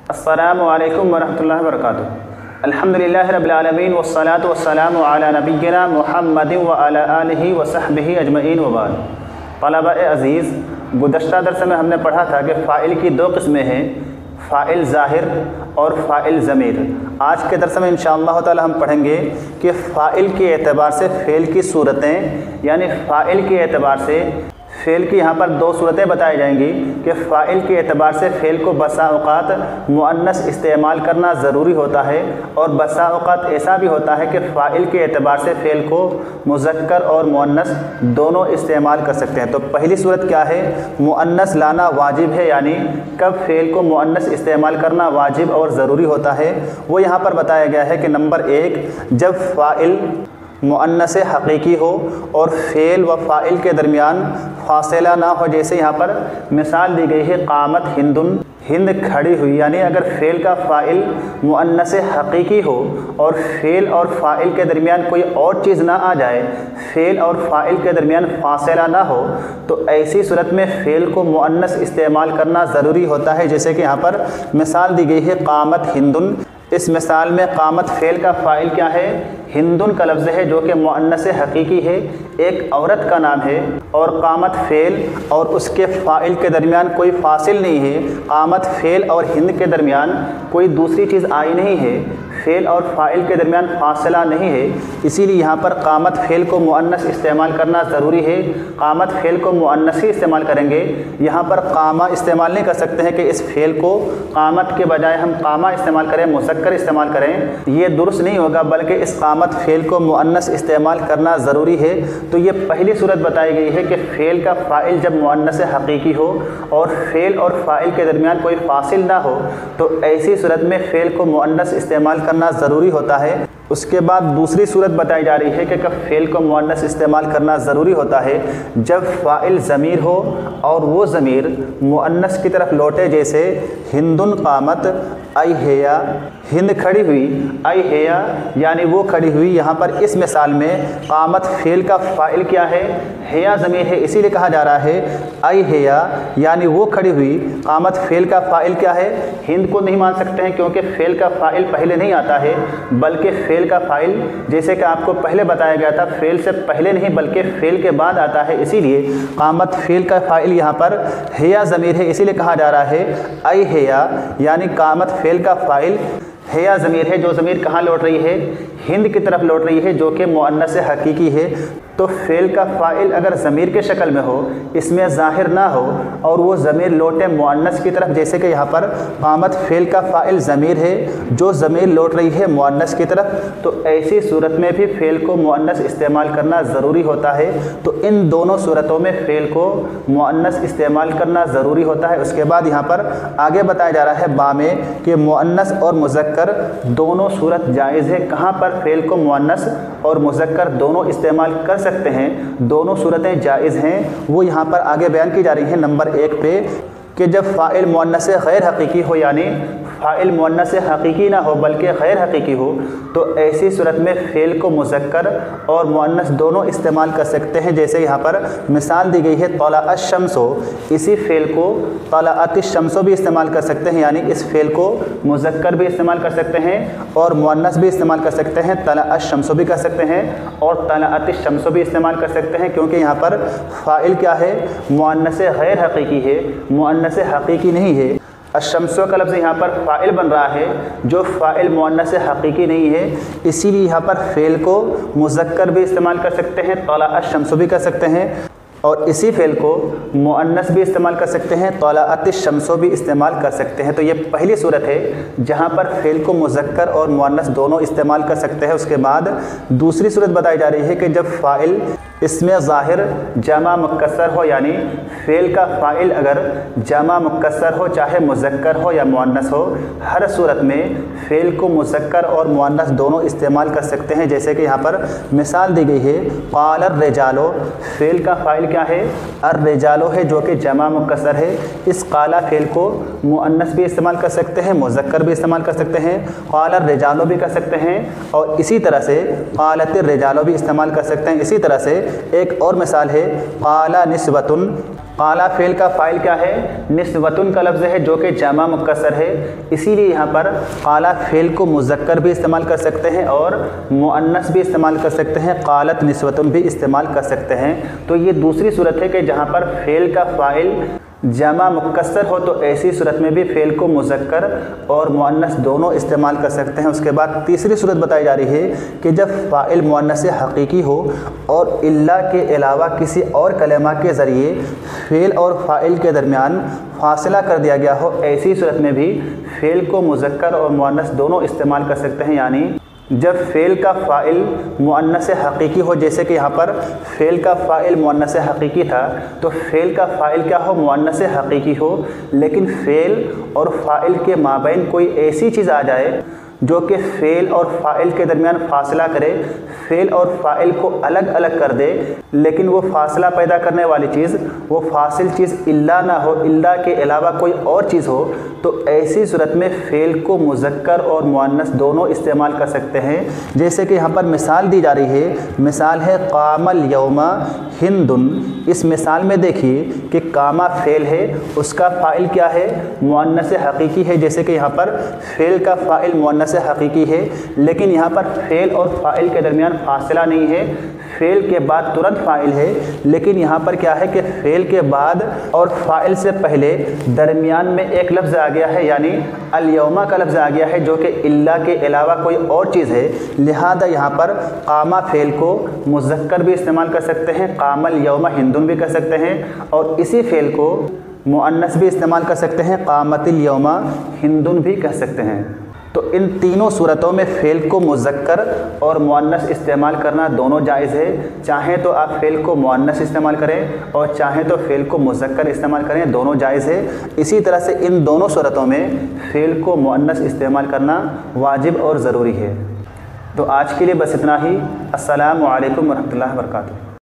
अस्सलामु अलैकुम वरहमतुल्लाहि वबरकातुहू। अल्हम्दुलिल्लाहि रब्बिल आलमीन वस्सलातु वस्सलामु अला नबिय्यिना मुहम्मदिन व अला आलिहि व सहबिहि अजमईन व बाद। तलबा-ए अज़ीज़, गुज़श्ता दर्स में हमने पढ़ा था कि फ़ाइल की दो किस्में हैं, फ़ाइल ज़ाहिर और फ़ाइल ज़मीर। आज के दर्स में इंशाअल्लाह ताला हम पढ़ेंगे कि फ़ाइल के एतबार से फ़ेल की सूरतें, यानी फ़ाइल के एतबार से फ़ेल की यहाँ पर दो सूरतें बताई जाएंगी कि फ़ाइल के एतबार से फ़ेल को बसा औक़ात मुअन्नस इस्तेमाल करना ज़रूरी होता है और बसा औक़ात ऐसा भी होता है कि फ़ाइल के एतबार से फ़ेल को मुज़क्कर और मुअन्नस दोनों इस्तेमाल कर सकते हैं। तो पहली सूरत क्या है? मुअन्नस लाना वाजिब है, यानी कब फ़ेल को मुअन्नस इस्तेमाल करना वाजिब और ज़रूरी होता है, वो यहाँ पर बताया गया है कि नंबर एक, जब फ़ाइल मुअन्नस हकीकी हो और फ़ेल व फ़ाइल के दरमियान फासिला ना हो। जैसे यहाँ पर मिसाल दी गई है क़ामत हिंदुन, हिंद खड़ी हुई, यानी अगर फ़ेल का फ़ाइल मुअन्नस हकीकी हो और फ़ेल और फ़ाइल के दरमियान कोई और चीज़ ना आ जाए, फ़ेल और फ़ाइल के दरमियान फासिला ना हो, तो ऐसी सूरत में फ़ेल को मुअन्नस इस्तेमाल करना ज़रूरी होता है। जैसे कि यहाँ पर मिसाल दी गई है क़ामत हिंदुन। इस मिसाल में क़ामत फ़ेल का फ़ाइल क्या है? हिंदुन का लफ्ज़ है जो कि मुअन्नस हकीकी है, एक औरत का नाम है, और क़ामत फ़ेल और उसके फ़ाइल के दरमियान कोई फासिल नहीं है। क़ामत फ़ेल और हिंद के दरमियान कोई दूसरी चीज़ आई नहीं है, फ़ेल और फ़ाइल के दरमियान फासला नहीं है, इसीलिए यहाँ पर क़ामत फ़ेल को मुअन्नस इस्तेमाल करना ज़रूरी है। क़ामत फ़ेल को मुअन्नस ही इस्तेमाल करेंगे, यहाँ पर क़ामा इस्तेमाल नहीं कर सकते हैं कि इस फ़ेल को क़ामत के बजाय हम क़ामा इस्तेमाल करें, मुज़क्कर इस्तेमाल करें, ये दुरुस्त नहीं होगा, बल्कि इस क़ामत फ़ेल को मुअन्नस इस्तेमाल करना ज़रूरी है। तो ये पहली सूरत बताई गई है कि फ़ेल का फ़ाइल जब मुअन्नस हकीकी हो और फ़ेल और फ़ाइल के दरमियान कोई फासिल ना हो, तो ऐसी सूरत में फ़ेल को मुअन्नस इस्तेमाल करना ज़रूरी होता है। उसके बाद दूसरी सूरत बताई जा रही है कि कब फ़ेल को मुअन्नस इस्तेमाल करना ज़रूरी होता है, जब फ़ाइल ज़मीर हो और वो ज़मीर मुअन्नस की तरफ लौटे। जैसे हिंदुन क़ामत आई हेया, हिंद खड़ी हुई, आई हेया यानी वो खड़ी हुई। यहाँ पर इस मिसाल में क़ामत फ़ेल का फ़ाइल क्या है? हेया ज़मीर है, इसीलिए कहा जा रहा है आई हेया यानी वो खड़ी हुई। क़ामत फ़ेल का फ़ाइल क्या है? हिंद को नहीं मान सकते हैं क्योंकि फ़ेल का फ़ाइल पहले नहीं आता है, बल्कि फ़ेल का फ़ाइल जैसे कि आपको पहले बताया गया था फ़ेल से पहले नहीं बल्कि फ़ेल के बाद आता है, इसीलिए क़ामत फ़ेल का फ़ाइल यहाँ पर हेया ज़मीर है, इसीलिए कहा जा रहा है आई हेया यानी क़ामत फ़ेल का फ़ाइल हेया ज़मीर है। जो ज़मीर कहाँ लौट रही है? हिंद की तरफ लौट रही है, जो कि मुअन्नस हकीकी है। तो फ़ेल का फ़ाइल अगर ज़मीर के शक्ल में हो, इसमें ज़ाहिर ना हो और वो ज़मीर लौटे मुअन्नस की तरफ, जैसे कि यहाँ पर क़ामत फ़ेल का फ़ाइल ज़मीर है, जो ज़मीर लौट रही है मुअन्नस की तरफ, तो ऐसी सूरत में भी फ़ेल को मुअन्नस इस्तेमाल करना ज़रूरी होता है। तो इन दोनों सूरतों में फ़ेल को मुअन्नस इस्तेमाल करना ज़रूरी होता है। उसके बाद यहाँ पर आगे बताया जा रहा है बा में कि मुअन्नस और मुज़क्कर दोनों सूरत जायज़ है। कहाँ पर फ़ेल को मुअन्नस और मुज़क्कर दोनों इस्तेमाल कर सकते हैं, दोनों सूरतें जायज़ हैं, वो यहाँ पर आगे बयान की जा रही हैं। नंबर एक पे कि जब फ़ाइल मुअन्नस गैर हकीकी हो, यानी फ़ाइल मुअन्नस हकीकी ना हो बल्कि गैर हकीकी हो, तो ऐसी सूरत में फ़ेल को मुज़क्कर और मुअन्नस दोनों इस्तेमाल कर सकते हैं। जैसे यहाँ पर मिसाल दी गई है तलअ शम्सो, इसी फ़ेल को तलअत शम्सो भी इस्तेमाल कर सकते हैं, यानी इस फ़ेल को मुज़क्कर भी इस्तेमाल कर सकते हैं और मुअन्नस भी इस्तेमाल कर सकते हैं। तलअ शम्सो भी कर सकते हैं और तलअत शम्सो भी इस्तेमाल कर सकते हैं, क्योंकि यहाँ पर फ़ाइल क्या है? मुअन्नस गैर हकीकी है, मुअन्नस हकीकी नहीं है। अशम्सो का लफ्ज़ यहाँ पर फ़ाइल बन रहा है, जो फ़ाइल मुअन्नस हकीकी नहीं है, इसीलिए यहाँ पर फ़ेल को मुज़क्कर भी इस्तेमाल कर सकते हैं, तलअ शम्सो भी कर सकते हैं, और इसी फ़ेल को मुअन्नस भी इस्तेमाल कर सकते हैं, तलअत शम्सो भी इस्तेमाल कर सकते हैं। तो ये पहली सूरत है जहाँ पर फ़ेल को मुज़क्कर और मुअन्नस दोनों इस्तेमाल कर सकते हैं। उसके बाद दूसरी सूरत बताई जा रही है कि जब फ़ाइल इसमें ज़ाहिर जमा मुकस्सर हो, यानी फ़ेल का फ़ाइल अगर जमा मुकस्सर हो, चाहे मुज़क्कर हो या मुअन्नस हो, हर सूरत में फ़ेल को मुज़क्कर और मुअन्नस दोनों इस्तेमाल कर सकते हैं। जैसे कि यहाँ पर मिसाल दी गई है क़ाल अर्रिजालो, फ़ेल का फ़ाइल क्या है? अर्रिजालो है, जो कि जमा मुकस्सर है। इस क़ाला फ़ेल को मुअन्नस भी इस्तेमाल कर सकते हैं, मुज़क्कर भी इस्तेमाल कर सकते हैं, क़ाल अर्रिजालो भी कर सकते हैं, और इसी तरह से क़ालत अर्रिजालो भी इस्तेमाल कर सकते हैं। इसी तरह से एक और मिसाल है क़ाला निस्वतुन। क़ाला फ़ेल का फ़ाइल क्या है? निस्वतुन का लफ्ज़ है जो कि जमा मुक्कसर है, इसीलिए यहाँ पर क़ाला फ़ेल को मुज़क्कर भी इस्तेमाल कर सकते हैं और मुअन्नस भी इस्तेमाल कर सकते हैं, क़ालत निस्वतुन भी इस्तेमाल कर सकते हैं। तो ये दूसरी सूरत है कि जहाँ पर फ़ेल का फ़ाइल जमा मुक्कसर हो तो ऐसी सूरत में भी फ़ेल को मुज़क्कर और मुअन्नस दोनों इस्तेमाल कर सकते हैं। उसके बाद तीसरी सूरत बताई जा रही है कि जब फ़ाइल मुअन्नस हकीकी हो और इल्ला के अलावा किसी और कलमा के ज़रिए फ़ेल और फ़ाइल के दरमियान फ़ासला कर दिया गया हो, ऐसी सूरत में भी फ़ेल को मुज़क्कर और मुअन्नस दोनों इस्तेमाल कर सकते हैं। यानी जब फ़ेल का फ़ाइल मुअन्नस हकीकी हो, जैसे कि यहाँ पर फ़ेल का फ़ाइल मुअन्नस हकीकी था, तो फ़ेल का फ़ाइल क्या हो? मुअन्नस हकीकी हो, लेकिन फ़ेल और फ़ाइल के माबैन कोई ऐसी चीज़ आ जाए जो कि फ़ेल और फ़ाइल के दरमियान फ़ासला करे, फ़ेल और फ़ाइल को अलग अलग कर दे, लेकिन वो फ़ासला पैदा करने वाली चीज़, वो फ़ासिल चीज़ इल्ला ना हो, इल्ला के अलावा कोई और चीज़ हो, तो ऐसी सूरत में फ़ेल को मुज़क्कर और मुअन्नस दोनों इस्तेमाल कर सकते हैं। जैसे कि यहाँ पर मिसाल दी जा रही है, मिसाल है क़ामल यौमा हिंदुन। इस मिसाल में देखिए कि कामा फ़ेल है, उसका फ़ाइल क्या है? मुअन्नस हकीकी है। जैसे कि यहाँ पर फ़ेल का फ़ाइल मुअन्नस हकीकी है, लेकिन यहाँ पर फ़ेल और फ़ाइल के दरमियान फ़ासिला नहीं है, फ़ेल के बाद तुरंत फ़ाइल है, लेकिन यहाँ पर क्या है कि फ़ेल के बाद और फ़ाइल से पहले दरमियान में एक लफ्ज़ आ गया है, यानी अल-यौमा का लफ्ज़ आ गया है जो कि इल्ला के अलावा कोई और चीज़ है। लिहाजा यहाँ पर क़ामा फ़ेल को मुज़क्कर भी इस्तेमाल कर सकते हैं, क़ामल यौमा हिंदुन भी कर सकते हैं, और इसी फ़ेल को मुअन्नस भी इस्तेमाल कर सकते हैं, क़ामतिल यौमा हिंदुन भी कह सकते हैं। तो इन तीनों सूरतों में फ़ेल को मुज़क्कर और मुअन्नस इस्तेमाल करना दोनों जायज़ है। चाहें तो आप फ़ेल को मुअन्नस इस्तेमाल करें और चाहें तो फ़ेल को मुज़क्कर इस्तेमाल करें, दोनों जायज़ है। इसी तरह से इन दोनों सूरतों में फ़ेल को मुअन्नस इस्तेमाल करना वाजिब और ज़रूरी है। तो आज के लिए बस इतना ही। अस्सलामु अलैकुम वरहमतुल्लाहि वबरकातुहू।